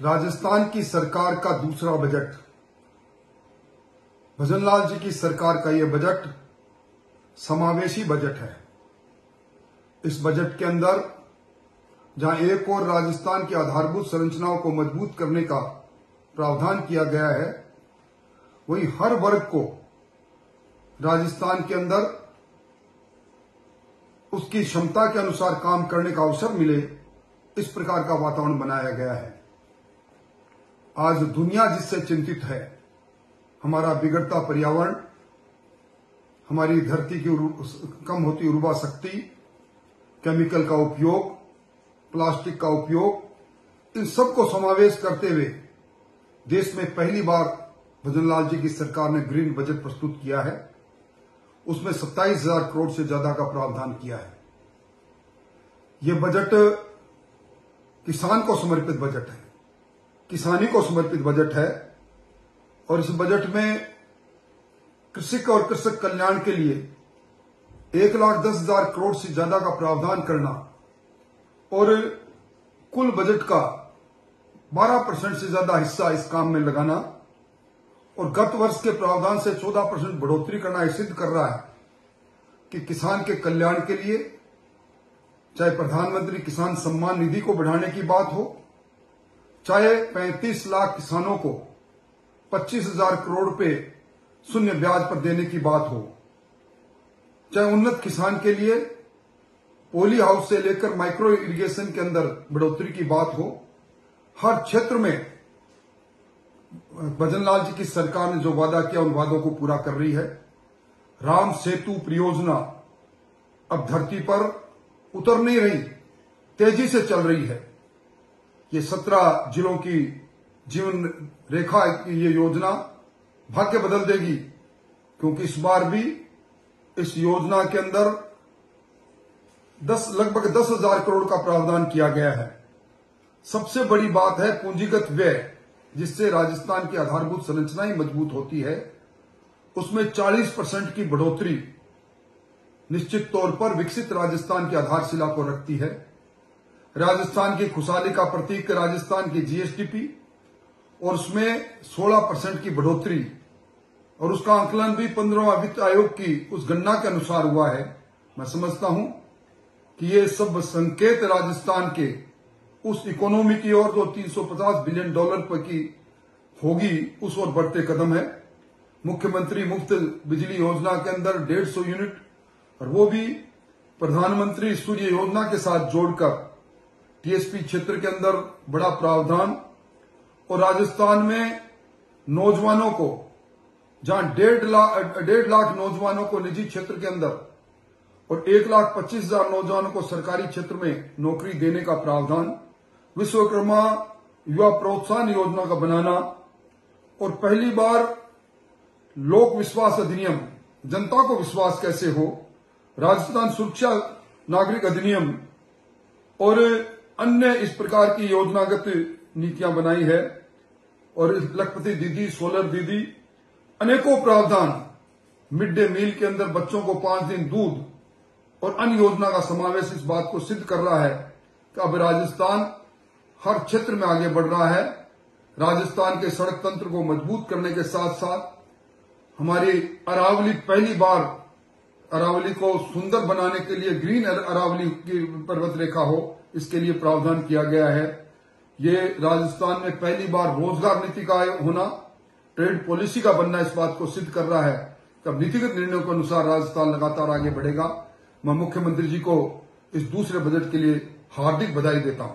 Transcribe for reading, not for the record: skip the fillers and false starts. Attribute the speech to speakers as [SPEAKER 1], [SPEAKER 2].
[SPEAKER 1] राजस्थान की सरकार का दूसरा बजट, भजनलाल जी की सरकार का यह बजट समावेशी बजट है। इस बजट के अंदर जहां एक और राजस्थान की आधारभूत संरचनाओं को मजबूत करने का प्रावधान किया गया है, वहीं हर वर्ग को राजस्थान के अंदर उसकी क्षमता के अनुसार काम करने का अवसर मिले, इस प्रकार का वातावरण बनाया गया है। आज दुनिया जिससे चिंतित है, हमारा बिगड़ता पर्यावरण, हमारी धरती की कम होती उर्वरा शक्ति, केमिकल का उपयोग, प्लास्टिक का उपयोग, इन सबको समावेश करते हुए देश में पहली बार भजनलाल जी की सरकार ने ग्रीन बजट प्रस्तुत किया है। उसमें 27,000 करोड़ से ज्यादा का प्रावधान किया है। यह बजट किसान को समर्पित बजट है, किसानी को समर्पित बजट है और इस बजट में कृषक और कृषक कल्याण के लिए 1,10,000 करोड़ से ज्यादा का प्रावधान करना और कुल बजट का 12% से ज्यादा हिस्सा इस काम में लगाना और गत वर्ष के प्रावधान से 14% बढ़ोतरी करना यह सिद्ध कर रहा है कि किसान के कल्याण के लिए, चाहे प्रधानमंत्री किसान सम्मान निधि को बढ़ाने की बात हो, चाहे 35 लाख किसानों को 25,000 करोड़ रुपए शून्य ब्याज पर देने की बात हो, चाहे उन्नत किसान के लिए पॉली हाउस से लेकर माइक्रो इरिगेशन के अंदर बढ़ोतरी की बात हो, हर क्षेत्र में भजनलाल जी की सरकार ने जो वादा किया उन वादों को पूरा कर रही है। राम सेतु परियोजना अब धरती पर उतर नहीं रही, तेजी से चल रही है। ये 17 जिलों की जीवन रेखा की ये योजना भाग्य बदल देगी, क्योंकि इस बार भी इस योजना के अंदर लगभग 10,000 करोड़ का प्रावधान किया गया है। सबसे बड़ी बात है पूंजीगत व्यय, जिससे राजस्थान की आधारभूत संरचनाएं मजबूत होती है। उसमें 40% की बढ़ोतरी निश्चित तौर पर विकसित राजस्थान की आधारशिला को रखती है। राजस्थान की खुशहाली का प्रतीक राजस्थान की जीएसडीपी और उसमें 16% की बढ़ोतरी, और उसका आंकलन भी 15वां वित्त आयोग की उस गणना के अनुसार हुआ है। मैं समझता हूं कि ये सब संकेत राजस्थान के उस इकोनॉमी की ओर जो $350 बिलियन की होगी, उस ओर बढ़ते कदम है। मुख्यमंत्री मुफ्त बिजली योजना के अंदर 150 यूनिट, और वो भी प्रधानमंत्री सूर्य योजना के साथ जोड़कर टीएसपी क्षेत्र के अंदर बड़ा प्रावधान। और राजस्थान में नौजवानों को, जहां 1.5 लाख नौजवानों को निजी क्षेत्र के अंदर और 1,25,000 नौजवानों को सरकारी क्षेत्र में नौकरी देने का प्रावधान, विश्वकर्मा युवा प्रोत्साहन योजना का बनाना, और पहली बार लोक विश्वास अधिनियम, जनता को विश्वास कैसे हो, राजस्थान सुरक्षा नागरिक अधिनियम और अन्य इस प्रकार की योजनागत नीतियां बनाई है। और लखपति दीदी, सोलर दीदी, अनेकों प्रावधान, मिड डे मील के अंदर बच्चों को 5 दिन दूध और अन्य योजना का समावेश इस बात को सिद्ध कर रहा है कि अब राजस्थान हर क्षेत्र में आगे बढ़ रहा है। राजस्थान के सड़क तंत्र को मजबूत करने के साथ साथ हमारी अरावली, पहली बार अरावली को सुंदर बनाने के लिए ग्रीन अरावली की पर्वत रेखा हो, इसके लिए प्रावधान किया गया है। ये राजस्थान में पहली बार रोजगार नीति का होना, ट्रेड पॉलिसी का बनना इस बात को सिद्ध कर रहा है कि अब नीतिगत निर्णयों के अनुसार राजस्थान लगातार आगे बढ़ेगा। मैं मुख्यमंत्री जी को इस दूसरे बजट के लिए हार्दिक बधाई देता हूं।